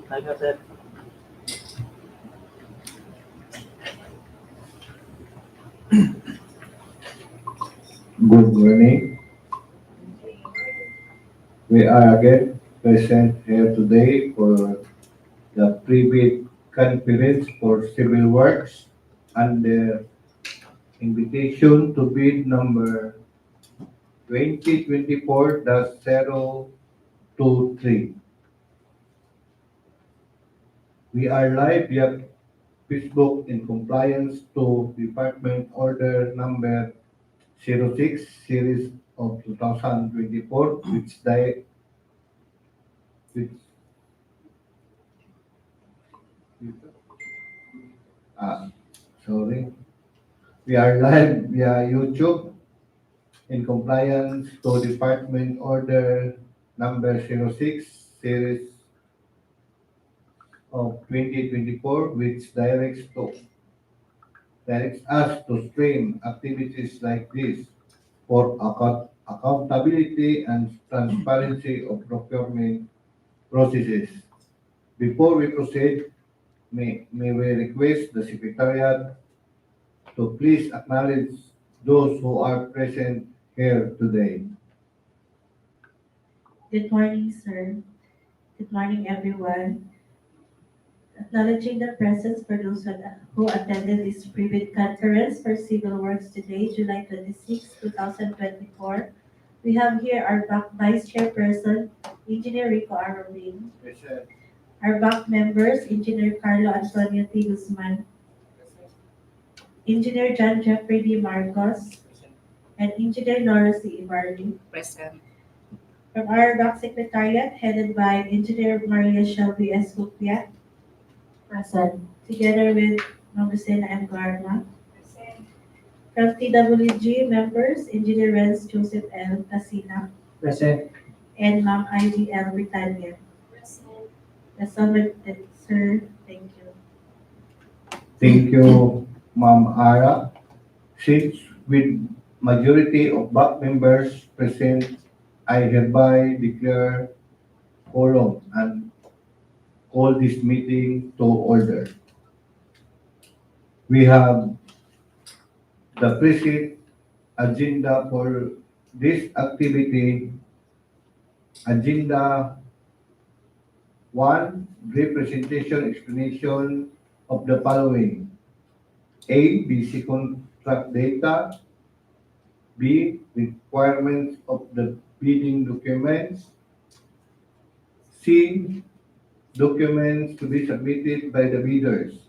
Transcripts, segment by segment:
Timer, sir. Good morning. We are again present here today for the pre-bid conference for civil works under invitation to bid number 2024-023. We are live via Facebook in compliance to Department Order number 06 series of 2024 which ah, sorry. We are live via YouTube in compliance to Department Order number 06 series of 2024 which directs us to stream activities like this for accountability and transparency of procurement processes. Before we proceed, may we request the Secretariat to please acknowledge those who are present here today. Good morning, sir. Good morning, everyone. Acknowledging the presence for those who attended this private conference for civil works today, July 26, 2024. We have here our back Vice Chairperson, Engineer Rico Arobin. Our back members, Engineer Carlo Antonio T. Guzman, Engineer John Jeffrey D. Marcos, and Engineer Nora C. Ibarri. Present. From our back secretariat, headed by Engineer Maria Shelby S. Lupiat, present, together with Ma'am Lucena M. Garma. From TWG members, Engineer Renz Joseph L. Casina, Present. and Ma'am Ivy L. Britannia. That's all, sir. Thank you. Thank you, Ma'am Ara. Since with majority of back members present, I hereby declare quorum and call this meeting to order. We have the present agenda for this activity. Agenda 1, brief presentation explanation of the following. A, basic contract data. B, requirements of the bidding documents. C, documents to be submitted by the bidders.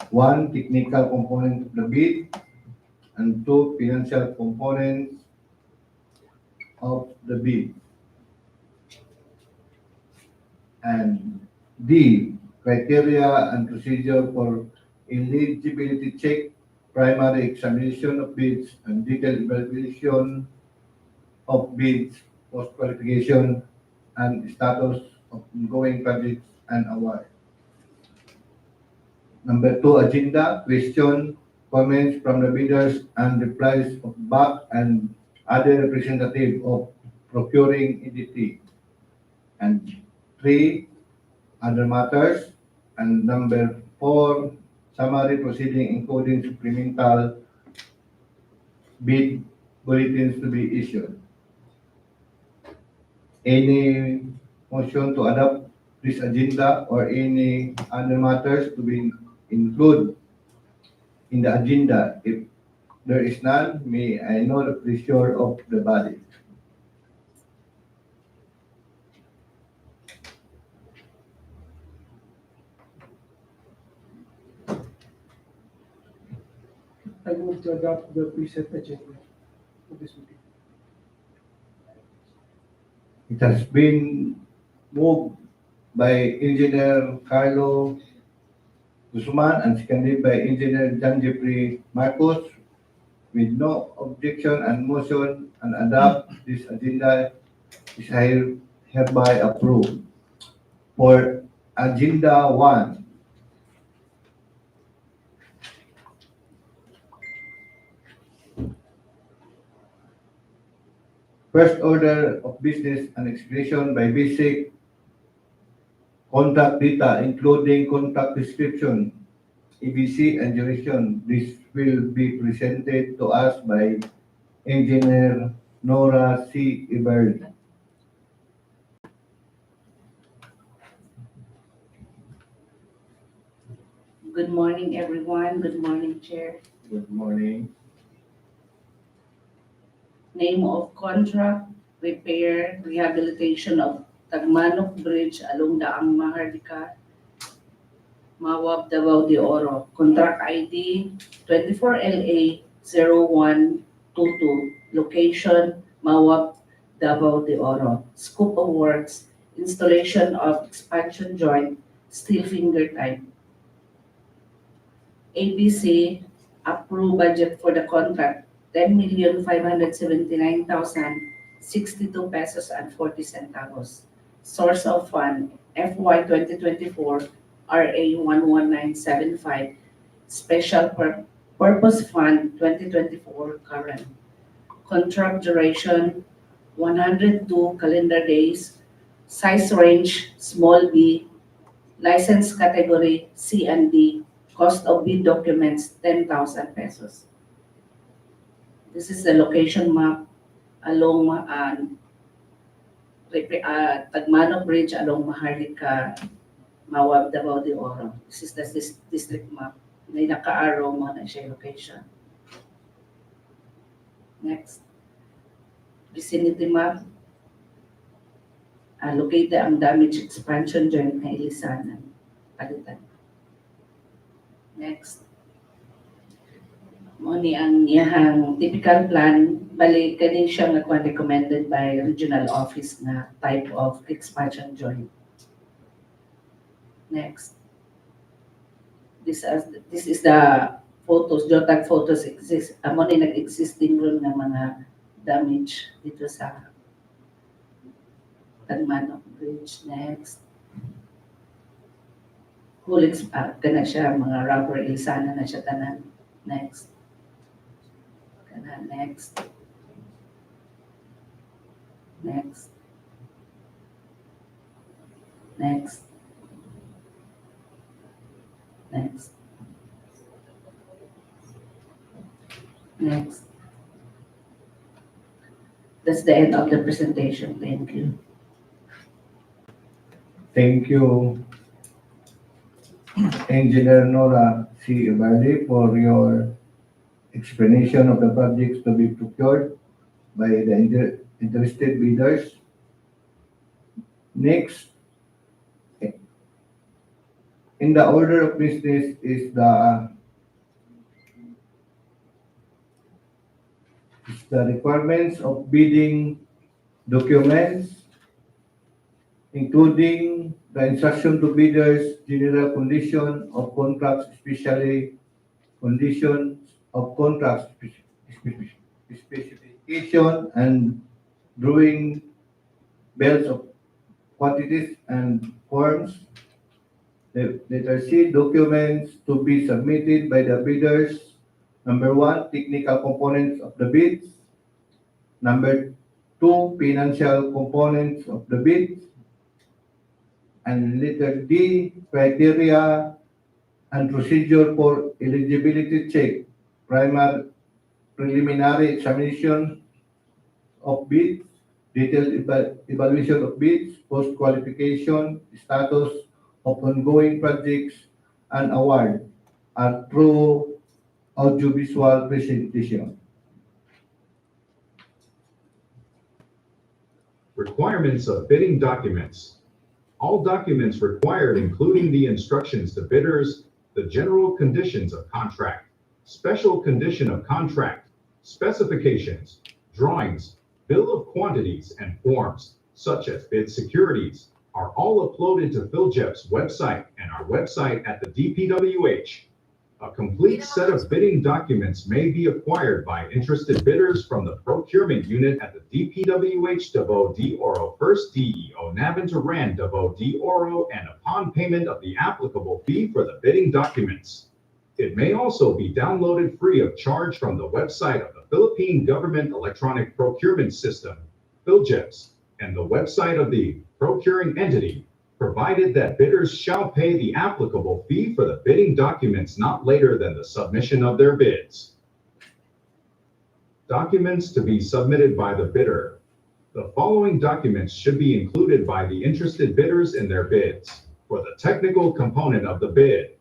1, technical component of the bid. And 2, financial components of the bid. And D, criteria and procedure for eligibility check, primary examination of bids, and detailed evaluation of bids, post-qualification, and status of ongoing projects and award. Number 2, agenda, question, comments from the bidders, and replies of BAC and other representative of procuring entity. And 3, other matters. And number 4, summary proceeding including supplemental bid bulletins to be issued. Any motion to adopt this agenda or any other matters to be included in the agenda? If there is none, may I know the pleasure of the body. I move to adopt the preset agenda of this meeting. It has been moved by Engineer Carlo Guzman and seconded by Engineer John Jeffrey Marcos. With no objection and motion and adopt this agenda is hereby approved. For agenda 1, first order of business and explanation by basic contact data, including contact description, EBC, and duration. This will be presented to us by Engineer Nora C. Ibert. Good morning, everyone. Good morning, Chair. Good morning. Name of contract, repair, rehabilitation of Tagmanok Bridge along Daang, Maharlika, Mawab, Davao de Oro. Contract ID 24LA0122. Location, Mawab, Davao de Oro. Scope of works, installation of expansion joint, steel finger type. ABC, approved budget for the contract, 10,579,062 pesos and 40 centavos. Source of fund, FY 2024, RA 11975, Special Purpose Fund 2024 current. Contract duration, 102 calendar days. Size range, small b. License category, C and D. Cost of bid documents, 10,000 pesos. This is the location map along Tagmanok Bridge along Maharlika, Mawab, Davao de Oro. This is the district map. May naka-arrow mo na siya location. Next. Vicinity map. Located ang damage expansion joint na Ilisanan. Palitan. Next. Mo ni ang iyahang typical plan, bali kani siya nga recommended by regional office na type of expansion joint. Next. This is the photos, geotag photos exist. Amo ni nag-existing room ng mga damage dito sa Tagmanok Bridge. Next. Huling kana siya, mga rubber ilisana na siya tanan. Next. Kana, next. Next. Next. Next. Next. That's the end of the presentation. Thank you. Thank you, Engineer Nora C. Ibardi, for your explanation of the projects to be procured by the interested bidders. Next, in the order of business is the requirements of bidding documents, including the instruction to bidders, general condition of contracts, especially conditions of contracts, specification and drawing bills of quantities and forms. Letter C, documents to be submitted by the bidders. Number 1, technical components of the bids. Number 2, financial components of the bids. And letter D, criteria and procedure for eligibility check, preliminary examination of bids, detailed evaluation of bids, post-qualification, status of ongoing projects, and award are through audiovisual presentation. Requirements of bidding documents. All documents required, including the instructions to bidders, the general conditions of contract, special condition of contract, specifications, drawings, bill of quantities, and forms, such as bid securities, are all uploaded to PhilJEP's website and our website at the DPWH. A complete set of bidding documents may be acquired by interested bidders from the procurement unit at the DPWH Davao de Oro 1st DEO Navantaran Davao de Oro, and upon payment of the applicable fee for the bidding documents. It may also be downloaded free of charge from the website of the Philippine Government Electronic Procurement System, PhilJEPS, and the website of the procuring entity, provided that bidders shall pay the applicable fee for the bidding documents not later than the submission of their bids. Documents to be submitted by the bidder. The following documents should be included by the interested bidders in their bids. For the technical component of the bid,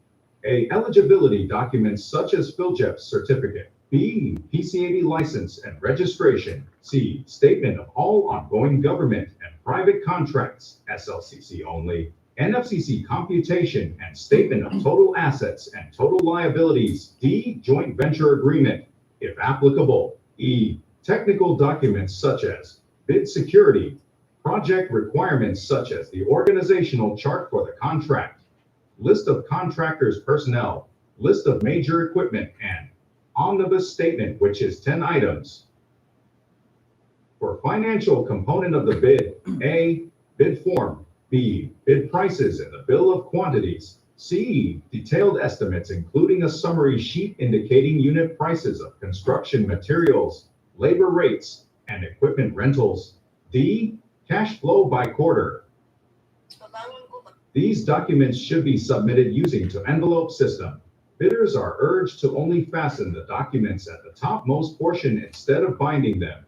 A. Eligibility documents such as PhilJEP certificate. B. PCAD license and registration. C. Statement of all ongoing government and private contracts, SLCC only. NFCC computation and statement of total assets and total liabilities. D. Joint venture agreement, if applicable. E. Technical documents such as bid security, project requirements such as the organizational chart for the contract, list of contractors' personnel, list of major equipment, and omnibus statement, which is 10 items. For financial component of the bid, A. Bid form. B. Bid prices and the bill of quantities. C. Detailed estimates including a summary sheet indicating unit prices of construction materials, labor rates, and equipment rentals. D. Cash flow by quarter. These documents should be submitted using to envelope system. Bidders are urged to only fasten the documents at the topmost portion instead of binding them.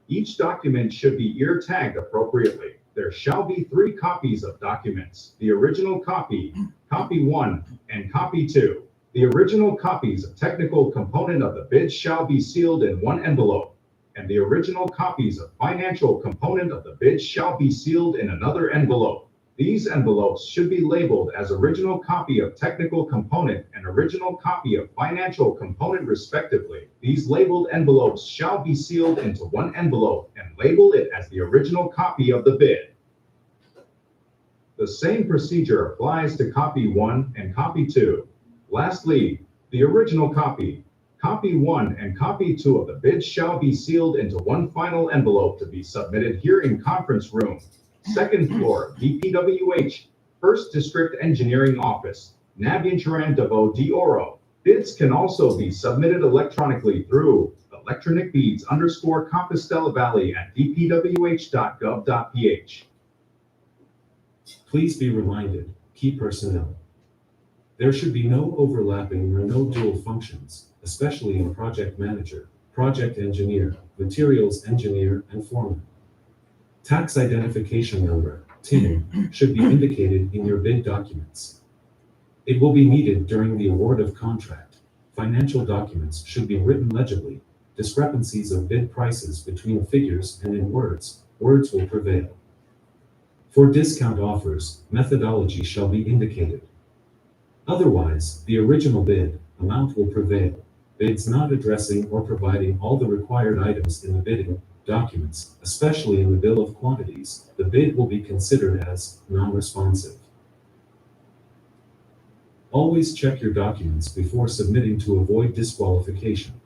Each document should be ear tagged appropriately. There shall be 3 copies of documents: the original copy, copy 1, and copy 2. The original copies of technical component of the bid shall be sealed in one envelope, and the original copies of financial component of the bid shall be sealed in another envelope. These envelopes should be labeled as original copy of technical component and original copy of financial component respectively. These labeled envelopes shall be sealed into one envelope and label it as the original copy of the bid. The same procedure applies to copy 1 and copy 2. Lastly, the original copy, copy 1 and copy 2 of the bid shall be sealed into one final envelope to be submitted here in conference room, 2nd floor, DPWH, 1st District Engineering Office, Davao de Oro. Bids can also be submitted electronically through electronicbids_Compostela Valley at dpwh.gov.ph. Please be reminded, key personnel. There should be no overlapping or no dual functions, especially in project manager, project engineer, materials engineer, and foreman. Tax identification number, TIN, should be indicated in your bid documents. It will be needed during the award of contract. Financial documents should be written legibly. Discrepancies of bid prices between figures and in words will prevail. For discount offers, methodology shall be indicated. Otherwise, the original bid amount will prevail. Bids not addressing or providing all the required items in the bidding documents, especially in the bill of quantities, the bid will be considered as non-responsive. Always check your documents before submitting to avoid disqualification.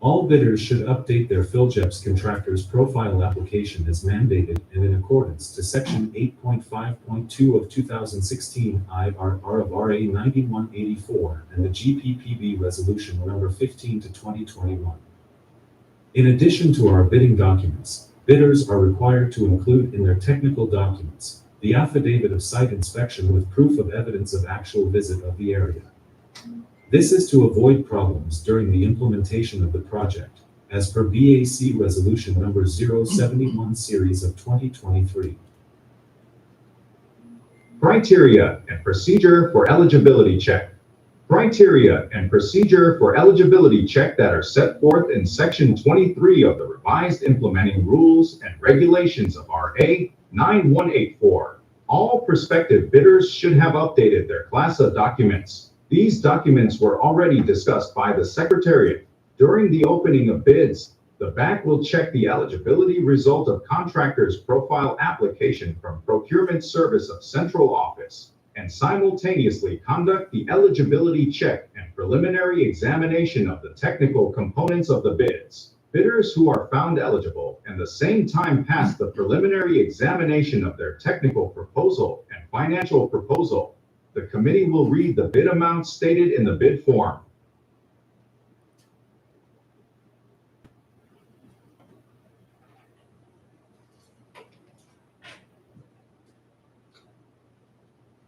All bidders should update their PhilJEP's contractor's profile application as mandated and in accordance to Section 8.5.2 of 2016 IRR of RA 9184 and the GPPB Resolution Number 15 to 2021. In addition to our bidding documents, bidders are required to include in their technical documents the affidavit of site inspection with proof of evidence of actual visit of the area. This is to avoid problems during the implementation of the project, as per BAC Resolution Number 071 Series of 2023. Criteria and procedure for eligibility check. Criteria and procedure for eligibility check that are set forth in Section 23 of the revised implementing rules and regulations of RA 9184. All prospective bidders should have updated their class of documents. These documents were already discussed by the Secretariat. During the opening of bids, the BAC will check the eligibility result of contractor's profile application from Procurement Service of Central Office and simultaneously conduct the eligibility check and preliminary examination of the technical components of the bids. Bidders who are found eligible and the same time pass the preliminary examination of their technical proposal and financial proposal, the committee will read the bid amount stated in the bid form.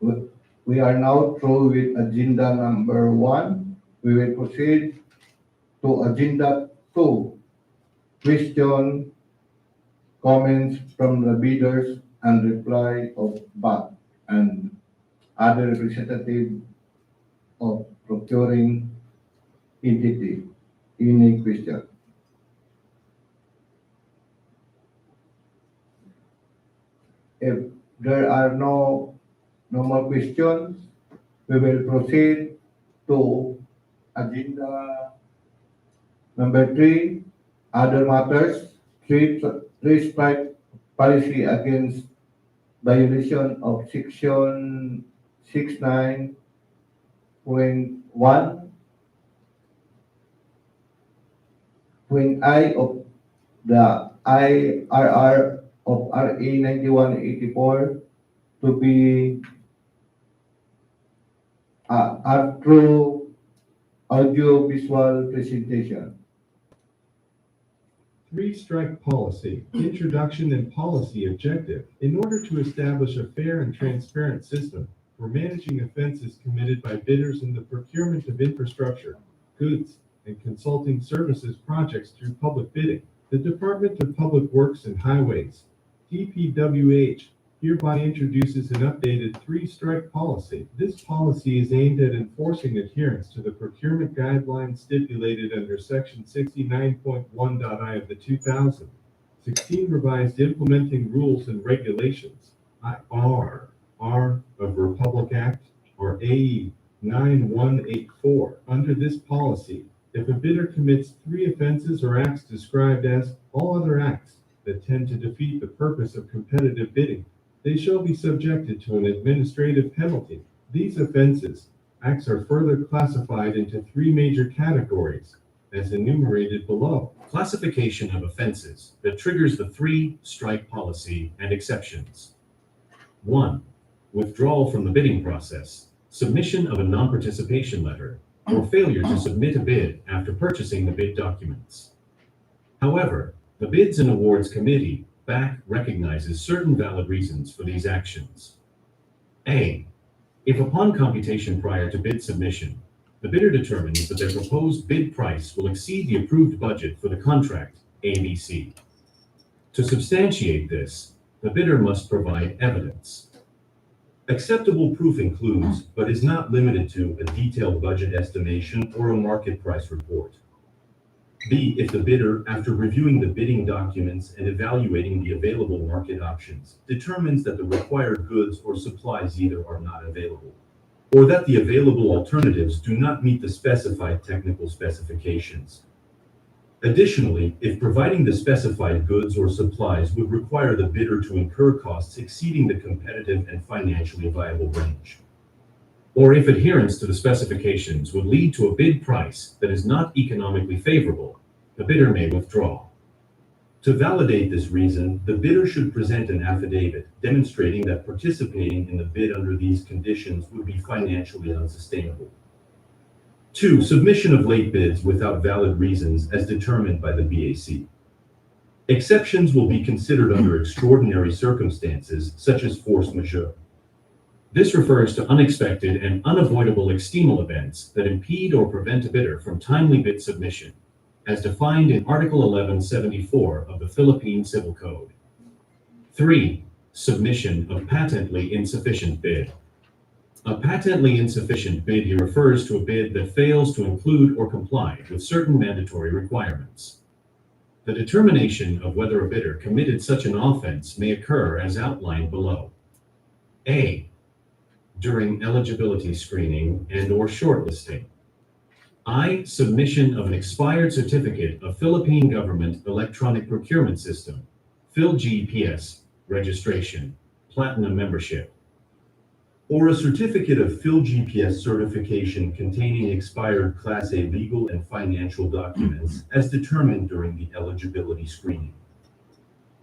we are now through with agenda number 1. We will proceed to agenda 2. Question, comments from the bidders, and reply of BAC and other representative of procuring entity. Any question? If there are no more questions, we will proceed to agenda number 3, other matters, three strike policy against violation of section 69.1 I of the IRR of RA 9184 to be art through audio-visual presentation. Three-strike policy, introduction and policy objective. In order to establish a fair and transparent system for managing offenses committed by bidders in the procurement of infrastructure, goods, and consulting services projects through public bidding, the Department of Public Works and Highways, DPWH, hereby introduces an updated three-strike policy. This policy is aimed at enforcing adherence to the procurement guidelines stipulated under Section 69.1.I of the 2016 Revised Implementing Rules and Regulations, R of Republic Act, or AE 9184. Under this policy, if a bidder commits 3 offenses or acts described as all other acts that tend to defeat the purpose of competitive bidding, they shall be subjected to an administrative penalty. These offenses, acts are further classified into 3 major categories, as enumerated below. Classification of offenses that triggers the three-strike policy and exceptions. 1. Withdrawal from the bidding process, submission of a non-participation letter, or failure to submit a bid after purchasing the bid documents. However, the Bids and Awards Committee, BAC, recognizes certain valid reasons for these actions. A. If upon computation prior to bid submission, the bidder determines that their proposed bid price will exceed the approved budget for the contract ABC. To substantiate this, the bidder must provide evidence. Acceptable proof includes, but is not limited to, a detailed budget estimation or a market price report. B. If the bidder, after reviewing the bidding documents and evaluating the available market options, determines that the required goods or supplies either are not available, or that the available alternatives do not meet the specified technical specifications. Additionally, if providing the specified goods or supplies would require the bidder to incur costs exceeding the competitive and financially viable range, or if adherence to the specifications would lead to a bid price that is not economically favorable, the bidder may withdraw. To validate this reason, the bidder should present an affidavit demonstrating that participating in the bid under these conditions would be financially unsustainable. 2. Submission of late bids without valid reasons as determined by the BAC. Exceptions will be considered under extraordinary circumstances, such as force majeure. This refers to unexpected and unavoidable external events that impede or prevent a bidder from timely bid submission, as defined in Article 1174 of the Philippine Civil Code. 3. Submission of patently insufficient bid. A patently insufficient bid here refers to a bid that fails to include or comply with certain mandatory requirements. The determination of whether a bidder committed such an offense may occur as outlined below. A. During eligibility screening and/or shortlisting. I. Submission of an expired certificate of Philippine Government Electronic Procurement System, PhilGPS, registration, platinum membership, or a certificate of PhilGPS certification containing expired Class A legal and financial documents as determined during the eligibility screening.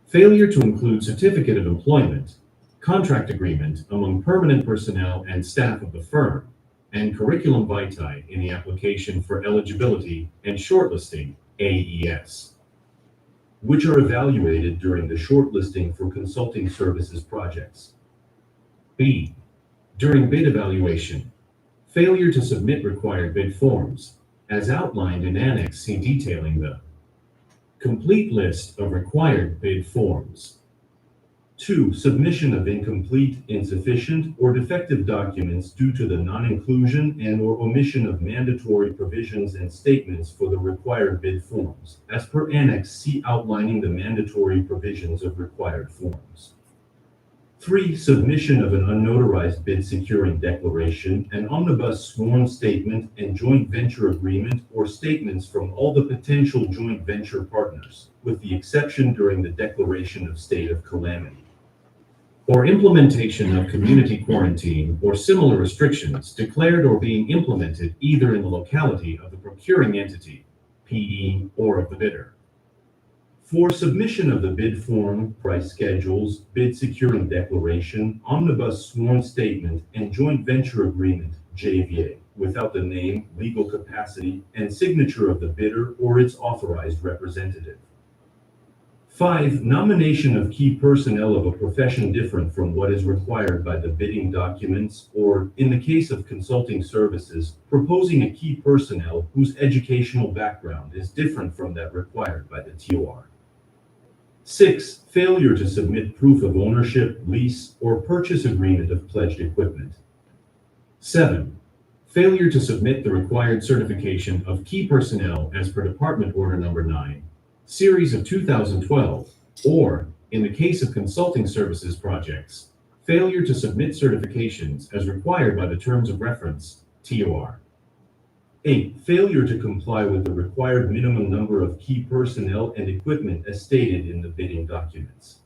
Failure to include certificate of employment, contract agreement among permanent personnel and staff of the firm, and curriculum vitae in the application for eligibility and shortlisting, AES, which are evaluated during the shortlisting for consulting services projects. B. During bid evaluation, failure to submit required bid forms, as outlined in Annex C detailing the complete list of required bid forms. 2. Submission of incomplete, insufficient, or defective documents due to the non-inclusion and/or omission of mandatory provisions and statements for the required bid forms, as per Annex C outlining the mandatory provisions of required forms. 3. Submission of an unnotarized bid securing declaration, an omnibus sworn statement, and joint venture agreement or statements from all the potential joint venture partners, with the exception during the declaration of state of calamity, or implementation of community quarantine or similar restrictions declared or being implemented either in the locality of the procuring entity, PE, or of the bidder. 4. Submission of the bid form, price schedules, bid securing declaration, omnibus sworn statement, and joint venture agreement, JVA, without the name, legal capacity, and signature of the bidder or its authorized representative. 5. Nomination of key personnel of a profession different from what is required by the bidding documents, or, in the case of consulting services, proposing a key personnel whose educational background is different from that required by the TOR. 6. Failure to submit proof of ownership, lease, or purchase agreement of pledged equipment. 7. Failure to submit the required certification of key personnel as per Department Order Number 9, Series of 2012, or, in the case of consulting services projects, failure to submit certifications as required by the Terms of Reference, TOR. 8. Failure to comply with the required minimum number of key personnel and equipment as stated in the bidding documents.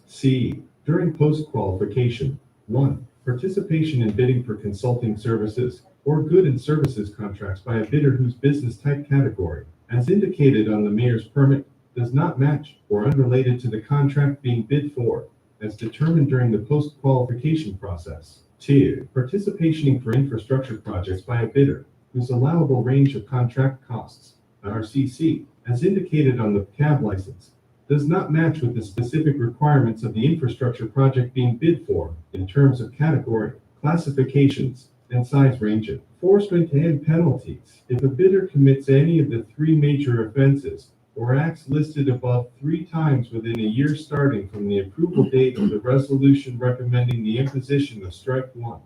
C. During post-qualification. 1. Participation in bidding for consulting services or good and services contracts by a bidder whose business type category, as indicated on the mayor's permit, does not match or unrelated to the contract being bid for, as determined during the post-qualification process. 2. Participation for infrastructure projects by a bidder whose allowable range of contract costs, RCC, as indicated on the CAB license, does not match with the specific requirements of the infrastructure project being bid for in terms of category, classifications, and size ranges. Enforcement and penalties. If a bidder commits any of the 3 major offenses or acts listed above 3 times within a year starting from the approval date of the resolution recommending the imposition of strike 1,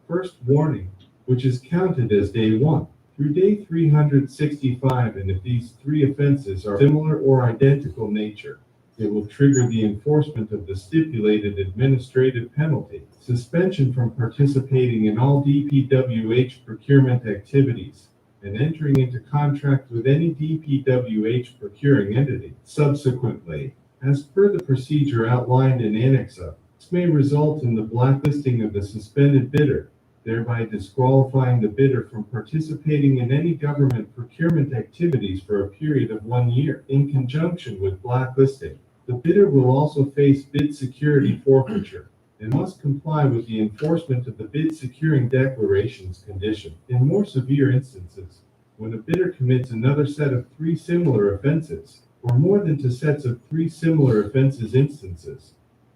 first warning, which is counted as day 1 through day 365, and if these 3 offenses are similar or identical nature, it will trigger the enforcement of the stipulated administrative penalty, suspension from participating in all DPWH procurement activities, and entering into contract with any DPWH procuring entity. Subsequently, as per the procedure outlined in Annex A, this may result in the blacklisting of the suspended bidder, thereby disqualifying the bidder from participating in any government procurement activities for a period of 1 year. In conjunction with blacklisting, the bidder will also face bid security forfeiture and must comply with the enforcement of the bid securing declarations condition. In more severe instances, when a bidder commits another set of 3 similar offenses, or more than 2 sets of 3 similar offenses instances,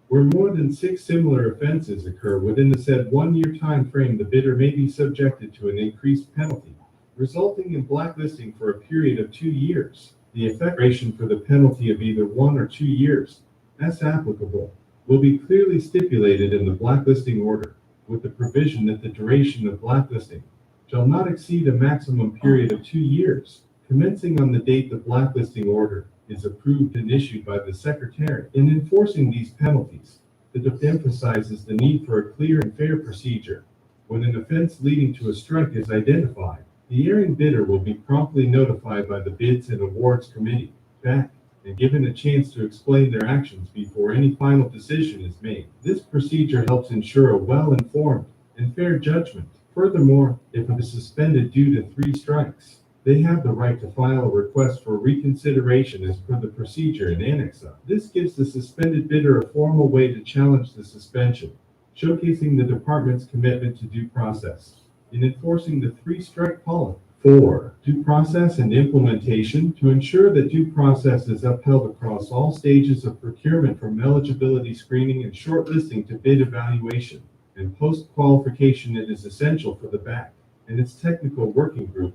where more than 6 similar offenses occur within the said 1-year time frame, the bidder may be subjected to an increased penalty, resulting in blacklisting for a period of 2 years. The effectuation for the penalty of either 1 or 2 years, as applicable, will be clearly stipulated in the blacklisting order, with the provision that the duration of blacklisting shall not exceed a maximum period of 2 years, commencing on the date the blacklisting order is approved and issued by the Secretary. In enforcing these penalties, the DPWH emphasizes the need for a clear and fair procedure. When an offense leading to a strike is identified, the erring bidder will be promptly notified by the Bids and Awards Committee, BAC, and given a chance to explain their actions before any final decision is made. This procedure helps ensure a well-informed and fair judgment. Furthermore, if it is suspended due to 3 strikes, they have the right to file a request for reconsideration as per the procedure in Annex A. This gives the suspended bidder a formal way to challenge the suspension, showcasing the department's commitment to due process in enforcing the 3-strike policy. 4. Due process and implementation. To ensure that due process is upheld across all stages of procurement from eligibility screening and shortlisting to bid evaluation, and post-qualification it is essential for the BAC and its technical working group,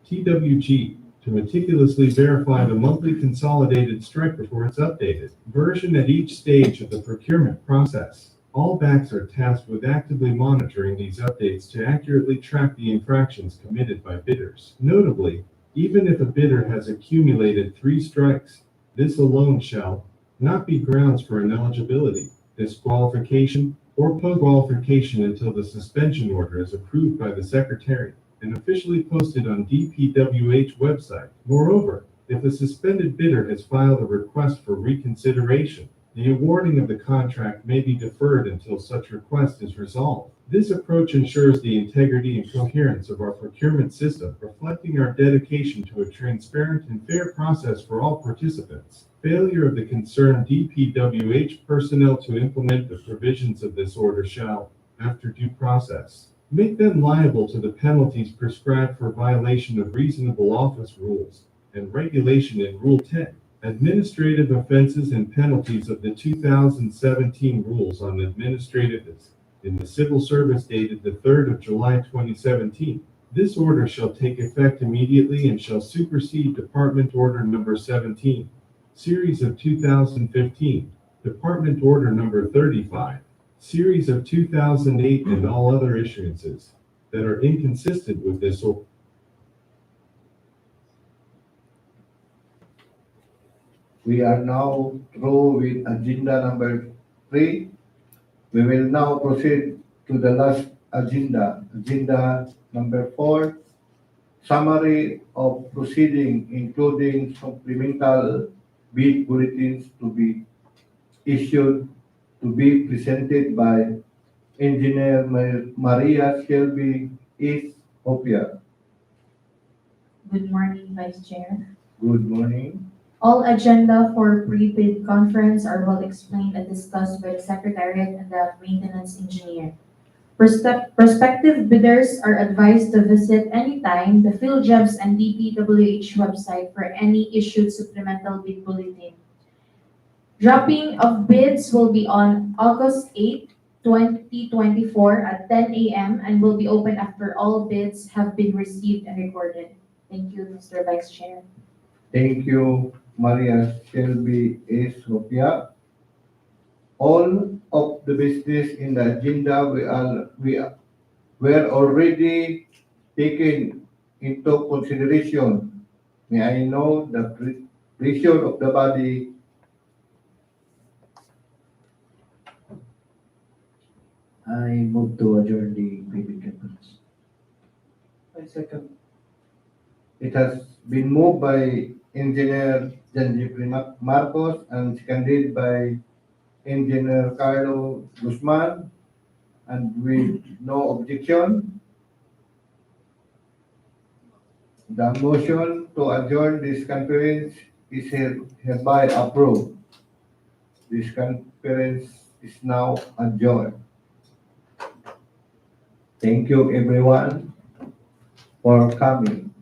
TWG, to meticulously verify the monthly consolidated strike before it's updated. Version at each stage of the procurement process. All BACs are tasked with actively monitoring these updates to accurately track the infractions committed by bidders. Notably, even if a bidder has accumulated 3 strikes, this alone shall not be grounds for ineligibility, disqualification, or post-qualification until the suspension order is approved by the Secretary and officially posted on DPWH website. Moreover, if a suspended bidder has filed a request for reconsideration, the awarding of the contract may be deferred until such request is resolved. This approach ensures the integrity and coherence of our procurement system, reflecting our dedication to a transparent and fair process for all participants. Failure of the concerned DPWH personnel to implement the provisions of this order shall, after due process, make them liable to the penalties prescribed for violation of reasonable office rules and regulation in Rule 10. Administrative offenses and penalties of the 2017 Rules on Administratives in the Civil Service dated the 3rd of July 2017. This order shall take effect immediately and shall supersede Department Order Number 17, Series of 2015, Department Order Number 35, Series of 2008, and all other issuances that are inconsistent with this order. We are now through with agenda number 3. We will now proceed to the last agenda, agenda number 4, summary of proceeding, including supplemental bid bulletins to be issued, to be presented by Engineer Maria Shelby S. Hopia. Good morning, Vice Chair. Good morning. All agenda for pre-bid conference are well explained and discussed by the Secretariat and the Maintenance Engineer. Prospective bidders are advised to visit anytime the PhilJobs and DPWH website for any issued supplemental bid bulletin. Dropping of bids will be on August 8, 2024 at 10 a.m. and will be open after all bids have been received and recorded. Thank you, Mr. Vice Chair. Thank you, Maria Shelby S. Hopia. All of the business in the agenda were already taken into consideration. May I know the pleasure of the body? I move to adjourn the pre-bid conference. I second. It has been moved by Engineer Janji Marcos and seconded by Engineer Carlo Guzman, and with no objection, the motion to adjourn this conference is hereby approved. This conference is now adjourned. Thank you everyone for coming.